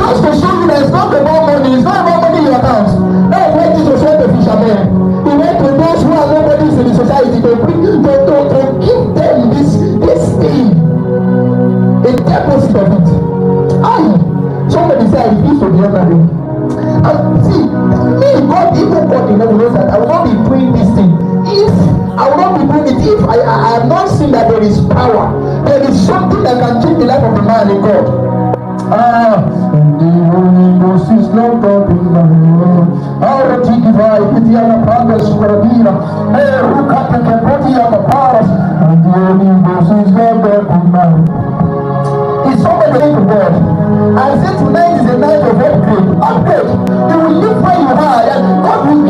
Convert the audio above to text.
Just to show you that it's not about money, it's not about money in your account. That's why Jesus went to fishermen. He went to those who are nobodies in the society to give them this thing, a deposit of it. Somebody said I refuse to be ordinary. And see, me, God, even God in heaven knows that I will not be doing this thing. If I will not be doing it, if I have not seen that there is power, there is something that can change the life of a man in God. The Holy Ghost is not up in my world. Our Tigivai, Pitiana Pandas, Paradina, who cut the body of the powers, and the Holy Ghost is not up in my world. Is somebody to God? I say tonight is a night of upgrade. Upgrade. You will live where you are, and God will